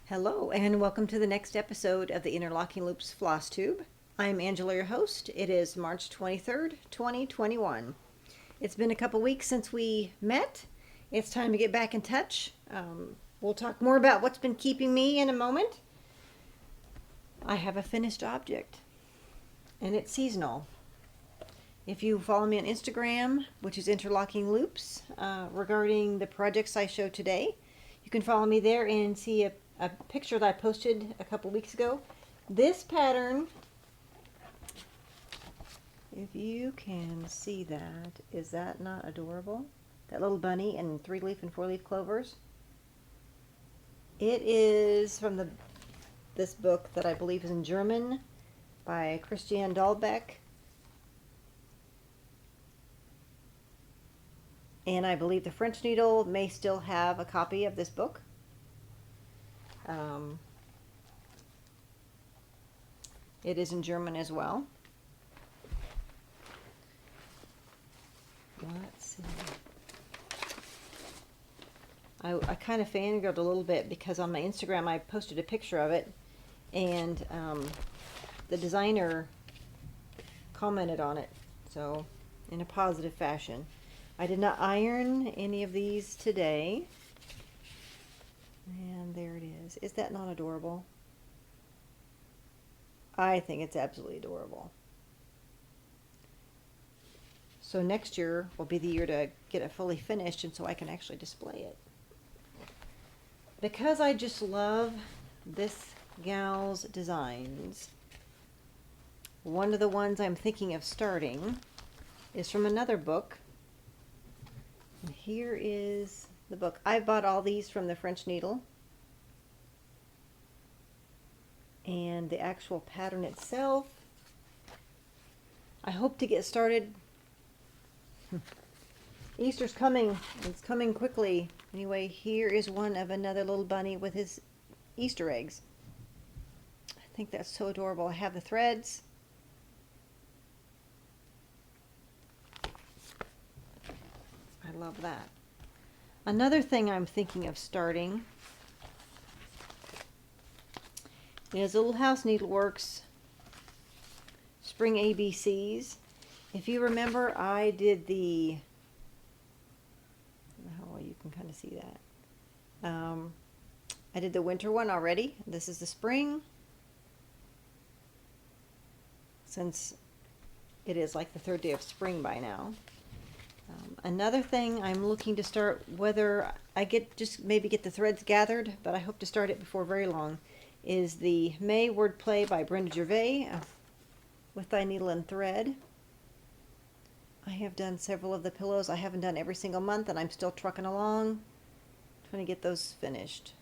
Hello, and welcome to the next episode of the Interlocking Loops Flosstube. I'm Angela, your host. It is March 23rd, 2021. It's been a couple weeks since we met. It's time to get back in touch. We'll talk more about what's been keeping me in a moment. I have a finished object, and it's seasonal. If you follow me on Instagram, which is Interlocking Loops, regarding the projects I show today, you can follow me there and see a picture that I posted a couple weeks ago. This pattern, if you can see that, is that not adorable? That little bunny and 3-leaf and 4-leaf clovers. It is from this book that I believe is in German by Christiane Dahlbeck. And I believe the French Needle may still have a copy of this book. It is in German as well. Let's see. I kind of fangirled a little bit because on my Instagram I posted a picture of it, and the designer commented on it, so in a positive fashion. I did not iron any of these today. And there it is. Is that not adorable? I think it's absolutely adorable. So next year will be the year to get it fully finished, and so I can actually display it. Because I just love this gal's designs, one of the ones I'm thinking of starting is from another book. And here is the book. I bought all these from the French Needle. And the actual pattern itself, I hope to get started. Easter's coming. It's coming quickly. Anyway, here is one of another little bunny with his Easter eggs. I think that's so adorable. I have the threads. I love that. Another thing I'm thinking of starting is Little House Needleworks Spring ABCs. If you remember, I did the, how well you can kind of see that. I did the winter one already. This is the spring. Since it is like the third day of spring by now. Another thing I'm looking to start, whether I maybe get the threads gathered, but I hope to start it before very long, is the May wordplay by Brenda Gervais, With Thy Needle and Thread. I have done several of the pillows. I haven't done every single month, and I'm still trucking along, trying to get those finished.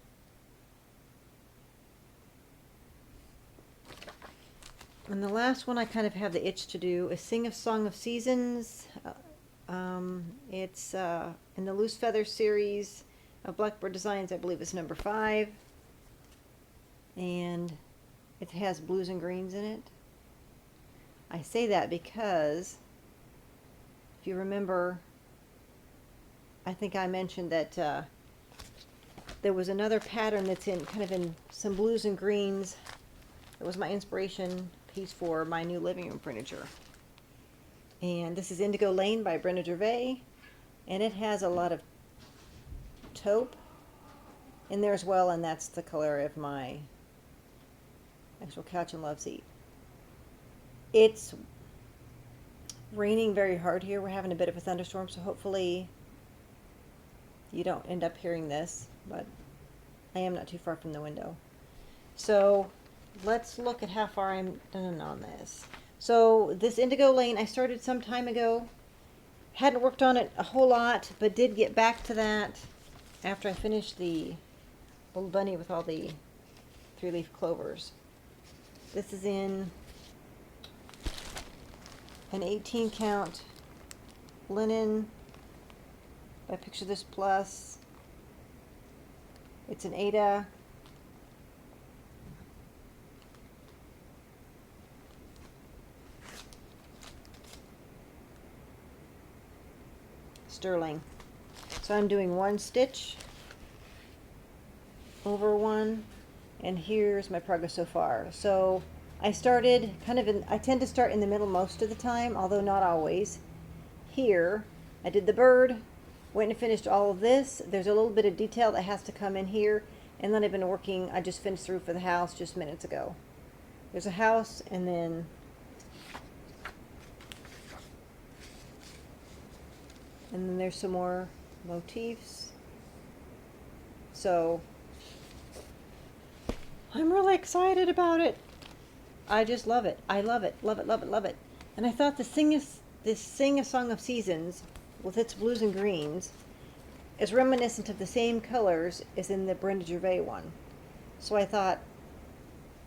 And the last one I kind of have the itch to do is Sing of Song of Seasons. It's in the Loose Feather series of Blackbird Designs. I believe it's number 5. And it has blues and greens in it. I say that because, if you remember, I think I mentioned that there was another pattern that's in some blues and greens. It was my inspiration piece for my new living room furniture. And this is Indigo Lane by Brenda Gervais, and it has a lot of taupe in there as well, and that's the color of my actual couch and love seat. It's raining very hard here. We're having a bit of a thunderstorm, so hopefully you don't end up hearing this, but I am not too far from the window. So let's look at how far I'm done on this. So this Indigo Lane I started some time ago. Hadn't worked on it a whole lot, but did get back to that after I finished the little bunny with all the 3-leaf clovers. This is in an 18 count linen by Picture This Plus. It's an Ada. Sterling. So I'm doing one stitch over one, And here's my progress so far. So I started I tend to start in the middle most of the time, although not always. Here, I did the bird, went and finished all of this. There's a little bit of detail that has to come in here, and then I just finished the roof of the house just minutes ago. There's a house, and then there's some more motifs. So I'm really excited about it. I just love it. I love it. Love it, love it, love it. And I thought this Sing a Song of Seasons with its blues and greens is reminiscent of the same colors as in the Brenda Gervais one. So I thought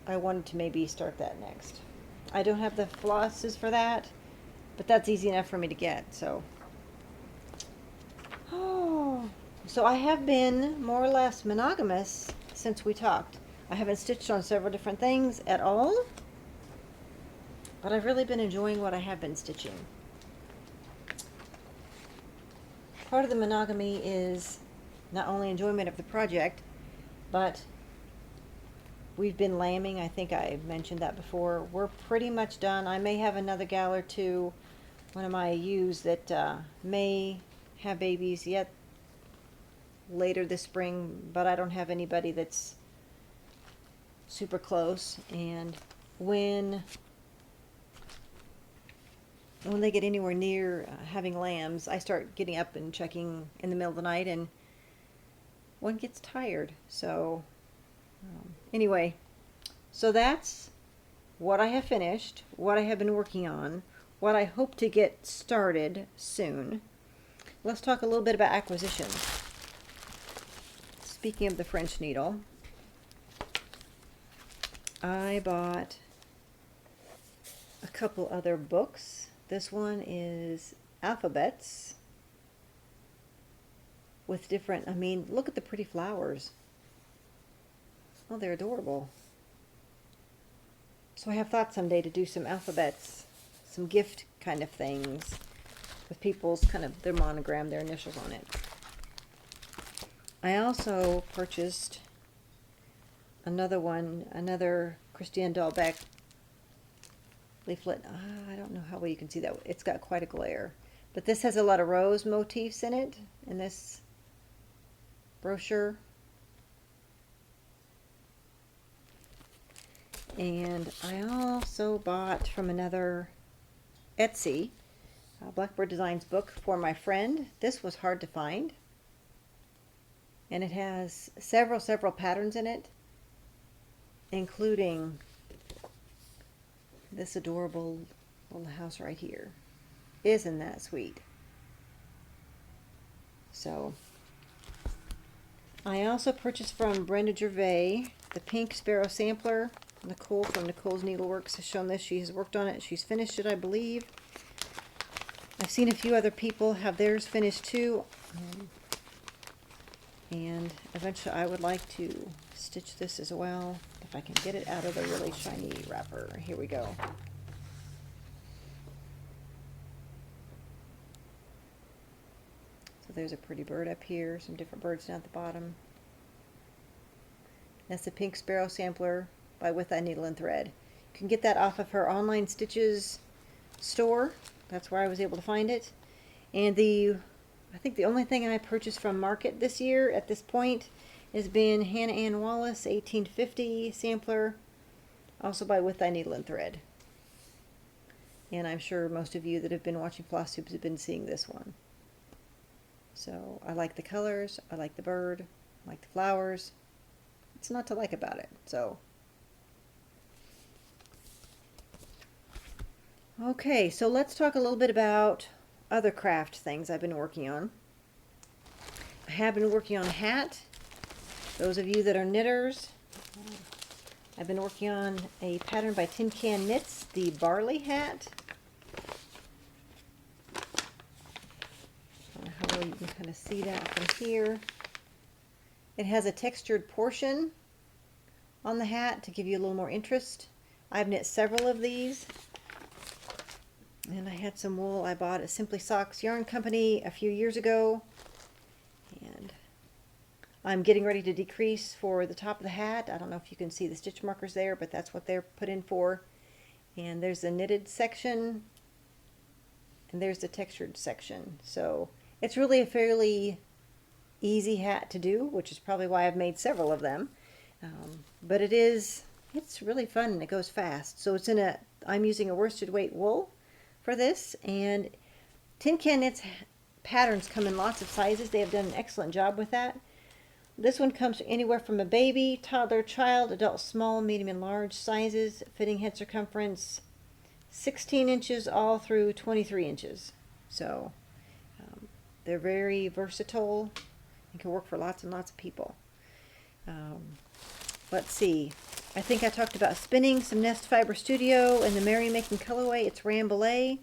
I wanted to maybe start that next. I don't have the flosses for that, but that's easy enough for me to get. So so I have been more or less monogamous since we talked. I haven't stitched on several different things at all, but I've really been enjoying what I have been stitching. Part of the monogamy is not only enjoyment of the project, but we've been lambing. I think I mentioned that before. We're pretty much done. I may have another gal or two, one of my ewes that may have babies yet later this spring, but I don't have anybody that's super close. And when they get anywhere near having lambs, I start getting up and checking in the middle of the night, and one gets tired. So anyway, so that's what I have finished, what I have been working on, what I hope to get started soon. Let's talk a little bit about acquisitions. Speaking of the French needle, I bought a couple other books. This one is alphabets with different, look at the pretty flowers. Oh, they're adorable. So I have thought someday to do some alphabets, some gift kind of things with people's their monogram, their initials on it. I also purchased another Christiane Dahlbeck leaflet. I don't know how well you can see that. It's got quite a glare. But this has a lot of rose motifs in it, in this brochure. And I also bought from another Etsy, Blackbird Designs book for my friend. This was hard to find. And it has several patterns in it, including this adorable little house right here. Isn't that sweet? So I also purchased from Brenda Gervais the pink Sparrow sampler. Nicole from Nicole's Needleworks has shown this. She has worked on it. She's finished it, I believe. I've seen a few other people have theirs finished too. And eventually I would like to stitch this as well, if I can get it out of the really shiny wrapper. Here we go. So there's a pretty bird up here, some different birds down at the bottom. That's the Pink Sparrow sampler by With That Needle and Thread. You can get that off of her online stitches store. That's where I was able to find it. And I think the only thing I purchased from Market this year at this point has been Hannah Ann Wallace 1850 sampler, also by With Thy Needle and Thread. And I'm sure most of you that have been watching Flosstubes have been seeing this one. So I like the colors, I like the bird, I like the flowers. It's not to like about it. So okay, so let's talk a little bit about other craft things I've been working on. I have been working on a hat. Those of you that are knitters, I've been working on a pattern by Tin Can Knits, the barley hat. I don't know how well you can kind of see that from here. It has a textured portion on the hat to give you a little more interest. I've knit several of these. And I had some wool I bought at Simply Socks Yarn Company a few years ago. And I'm getting ready to decrease for the top of the hat. I don't know if you can see the stitch markers there, but that's what they're put in for. And there's the knitted section, and there's the textured section. So it's really a fairly easy hat to do, which is probably why I've made several of them. But it's really fun and it goes fast. So I'm using a worsted weight wool for this, and Tin Can Knits patterns come in lots of sizes. They have done an excellent job with that. This one comes anywhere from a baby, toddler, child, adult, small, medium, and large sizes. Fitting head circumference 16 inches all through 23 inches. So they're very versatile and can work for lots and lots of people. Let's see. I think I talked about spinning some Nest Fiber Studio and the Merrymaking colorway. It's Rambouillet.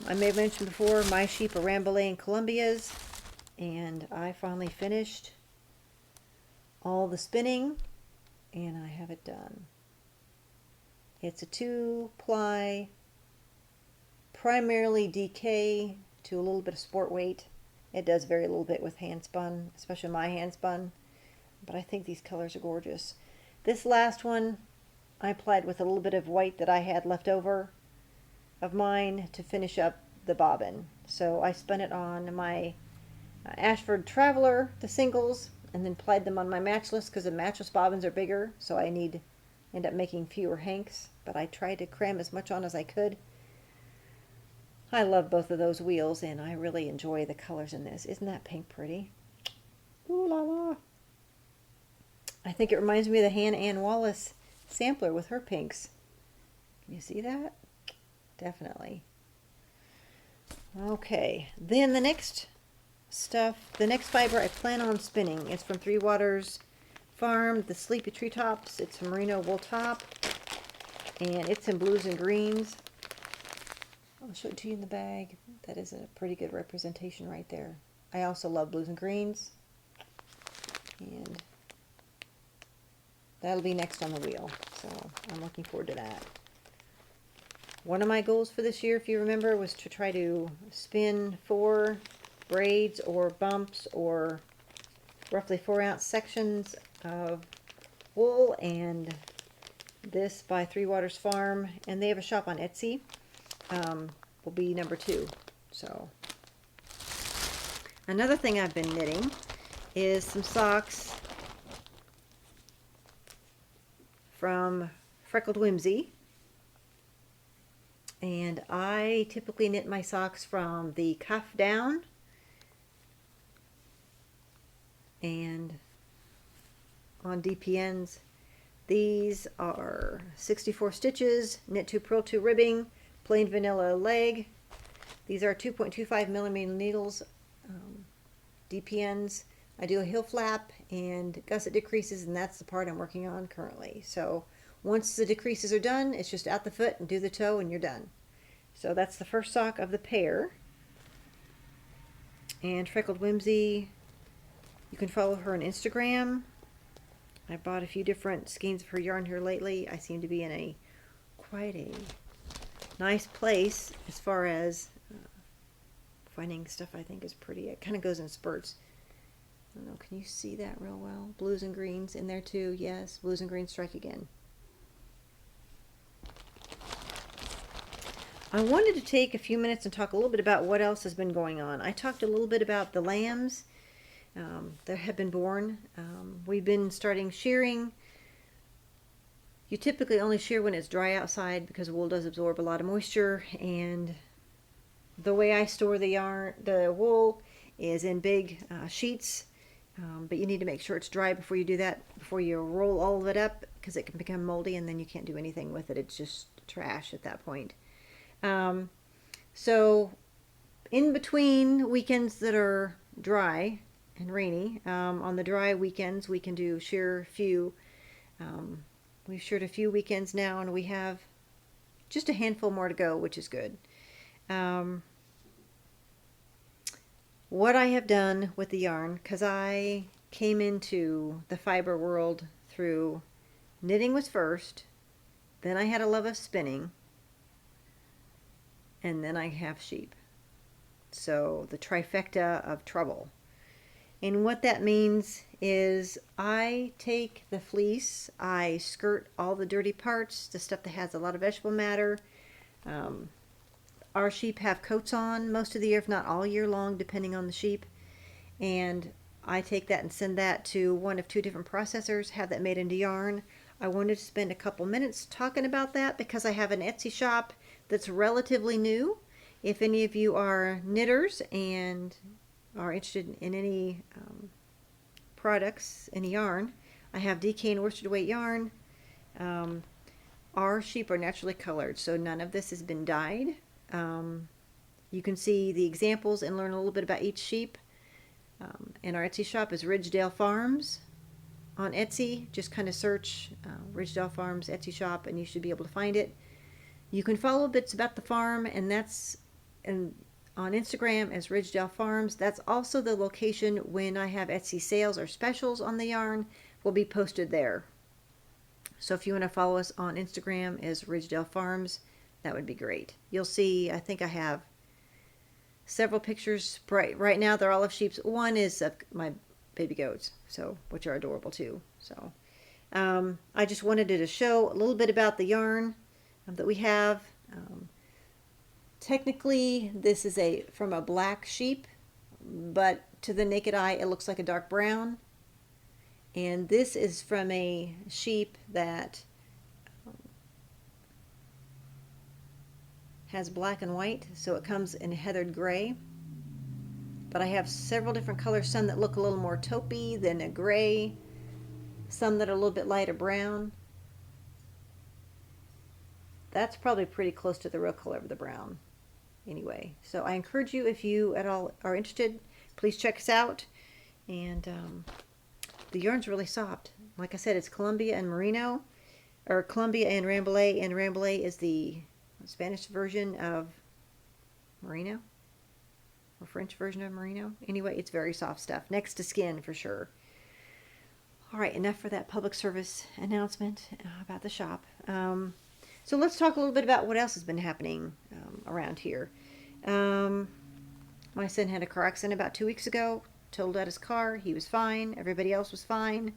I may have mentioned before, my sheep are Rambouillet and Columbia's, and I finally finished all the spinning, and I have it done. It's a 2-ply, primarily DK to a little bit of sport weight. It does vary a little bit with hand spun, especially my hand spun, but I think these colors are gorgeous. This last one I applied with a little bit of white that I had left over of mine to finish up the bobbin. So I spun it on my Ashford Traveler, the singles, and then applied them on my matchless because the matchless bobbins are bigger, so I end up making fewer hanks, but I tried to cram as much on as I could. I love both of those wheels, and I really enjoy the colors in this. Isn't that pink pretty? Ooh la la. I think it reminds me of the Hannah Ann Wallace sampler with her pinks. Can you see that? Definitely. Okay, then the next fiber I plan on spinning is from Three Waters Farm, the Sleepy Treetops. It's a merino wool top, and it's in blues and greens. I'll show it to you in the bag. That is a pretty good representation right there. I also love blues and greens, and that'll be next on the wheel, so I'm looking forward to that. One of my goals for this year, if you remember, was to try to spin 4 braids or bumps or roughly 4-ounce sections of wool, and this by Three Waters Farm, and they have a shop on Etsy, will be number 2. So another thing I've been knitting is some socks from Freckled Whimsy. And I typically knit my socks from the cuff down, and on DPNs. These are 64 stitches, knit 2, purl 2 ribbing, plain vanilla leg. These are 2.25 millimeter needles, DPNs. I do a heel flap and gusset decreases, and that's the part I'm working on currently. So once the decreases are done, it's just out the foot and do the toe and you're done. So that's the first sock of the pair. And Freckled Whimsy, you can follow her on Instagram. I bought a few different skeins of her yarn here lately. I seem to be in quite a nice place as far as finding stuff I think is pretty. It kind of goes in spurts. I don't know, can you see that real well? Blues and greens in there too. Yes, blues and greens strike again. I wanted to take a few minutes and talk a little bit about what else has been going on. I talked a little bit about the lambs that have been born. We've been starting shearing. You typically only shear when it's dry outside because wool does absorb a lot of moisture, and the way I store the wool is in big sheets, but you need to make sure it's dry before you do that, before you roll all of it up, because it can become moldy and then you can't do anything with it. It's just trash at that point. So in between weekends that are dry and rainy, on the dry weekends we can shear a few. We've sheared a few weekends now, and we have just a handful more to go, which is good. What I have done with the yarn, because I came into the fiber world through knitting was first, then I had a love of spinning, and then I have sheep. So the trifecta of trouble. And what that means is I take the fleece, I skirt all the dirty parts, the stuff that has a lot of vegetable matter. Our sheep have coats on most of the year, if not all year long, depending on the sheep. And I take that and send that to one of two different processors, have that made into yarn. I wanted to spend a couple minutes talking about that because I have an Etsy shop that's relatively new. If any of you are knitters and are interested in any products, any yarn, I have DK and worsted weight yarn. Our sheep are naturally colored, so none of this has been dyed. You can see the examples and learn a little bit about each sheep. And our Etsy shop is Ridgedale Farms on Etsy. Just kind of search Ridgedale Farms Etsy shop and you should be able to find it. You can follow bits about the farm, and that's on Instagram as Ridgedale Farms. That's also the location when I have Etsy sales or specials on the yarn will be posted there. So if you want to follow us on Instagram as Ridgedale Farms, that would be great. You'll see, I think I have several pictures. Right now they're all of sheep's. One is of my baby goats, so which are adorable too. So I just wanted to show a little bit about the yarn that we have. Technically this is from a black sheep, but to the naked eye it looks like a dark brown. And this is from a sheep that has black and white, so it comes in heathered gray. But I have several different colors, some that look a little more taupey than a gray, some that are a little bit lighter brown. That's probably pretty close to the real color of the brown anyway. So I encourage you, if you at all are interested, please check us out. And the yarn's really soft. Like I said, it's Columbia and Merino, or Columbia and Rambouillet, and Rambouillet is the Spanish version of Merino, or French version of Merino. Anyway, it's very soft stuff, next to skin for sure. All right, enough for that public service announcement about the shop. So let's talk a little bit about what else has been happening around here. My son had a car accident about 2 weeks ago, totaled out his car. He was fine. Everybody else was fine.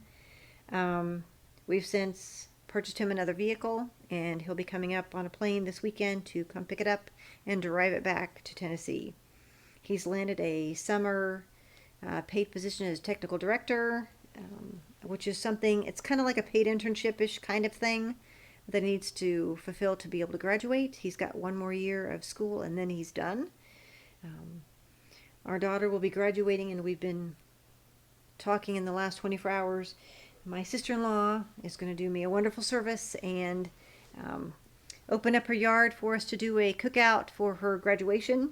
We've since purchased him another vehicle, and he'll be coming up on a plane this weekend to come pick it up and drive it back to Tennessee. He's landed a summer paid position as technical director, which is something, it's kind of like a paid internship-ish kind of thing that he needs to fulfill to be able to graduate. He's got one more year of school and then he's done. Our daughter will be graduating, and we've been talking in the last 24 hours. My sister-in-law is going to do me a wonderful service and open up her yard for us to do a cookout for her graduation,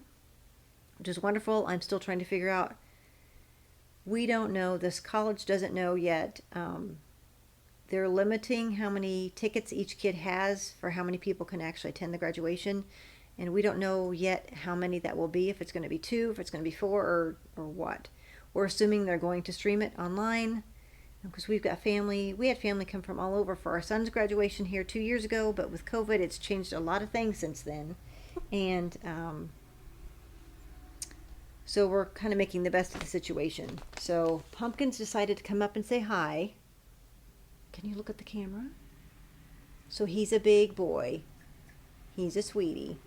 which is wonderful. I'm still trying to figure out. We don't know. This college doesn't know yet. They're limiting how many tickets each kid has for how many people can actually attend the graduation. And we don't know yet how many that will be, if it's going to be 2, if it's going to be 4, or what. We're assuming they're going to stream it online, because we've got family. We had family come from all over for our son's graduation here 2 years ago, but with COVID, it's changed a lot of things since then. And so we're kind of making the best of the situation. So Pumpkin's decided to come up and say hi. Can you look at the camera? So he's a big boy. He's a sweetie.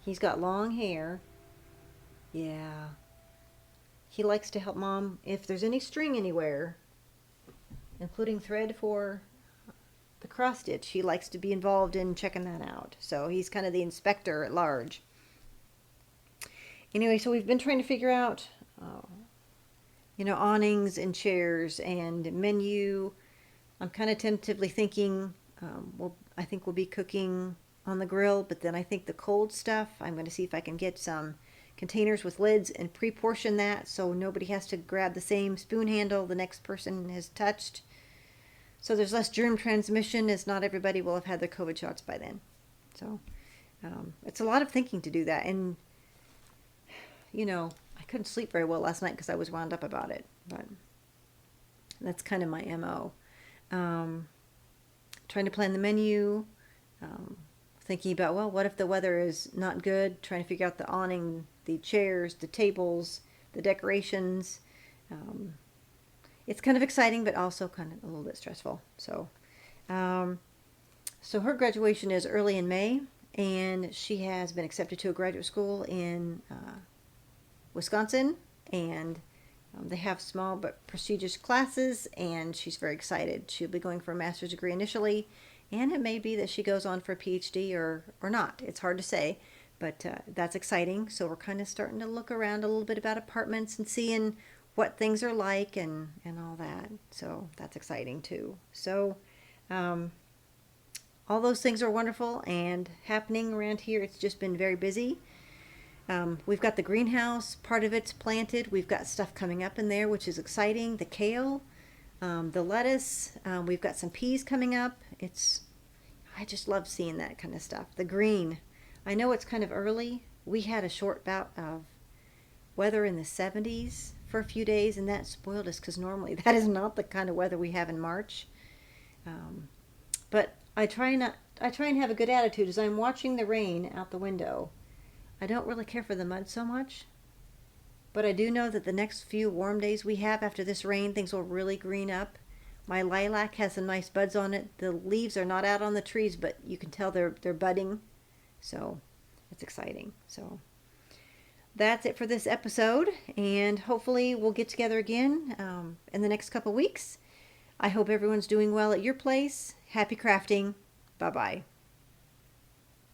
He's got long hair. Yeah. He likes to help Mom if there's any string anywhere, including thread for the cross stitch. He likes to be involved in checking that out. So he's kind of the inspector at large. Anyway, so we've been trying to figure out awnings and chairs and menu. I'm kind of tentatively thinking, I think we'll be cooking on the grill, but then I think the cold stuff, I'm going to see if I can get some containers with lids and pre-portion that so nobody has to grab the same spoon handle the next person has touched. So there's less germ transmission, as not everybody will have had their COVID shots by then. So it's a lot of thinking to do that. And, I couldn't sleep very well last night because I was wound up about it. But that's kind of my MO. Trying to plan the menu. Thinking about, what if the weather is not good? Trying to figure out the awning, the chairs, the tables, the decorations. It's kind of exciting, but also kind of a little bit stressful. So her graduation is early in May, and she has been accepted to a graduate school in Wisconsin, and they have small but prestigious classes, and she's very excited. She'll be going for a master's degree initially, and it may be that she goes on for a PhD or not. It's hard to say, but that's exciting. So we're kind of starting to look around a little bit about apartments and seeing what things are like and all that. So that's exciting too. So all those things are wonderful and happening around here. It's just been very busy. We've got the greenhouse, part of it's planted. We've got stuff coming up in there, which is exciting. The kale, the lettuce, we've got some peas coming up. I just love seeing that kind of stuff. The green, I know it's kind of early. We had a short bout of weather in the 70s for a few days, and that spoiled us because normally that is not the kind of weather we have in March. But I try and have a good attitude as I'm watching the rain out the window. I don't really care for the mud so much, but I do know that the next few warm days we have after this rain, things will really green up. My lilac has some nice buds on it. The leaves are not out on the trees, but you can tell they're budding, so it's exciting. So that's it for this episode, and hopefully we'll get together again in the next couple weeks. I hope everyone's doing well at your place. Happy crafting. Bye-bye.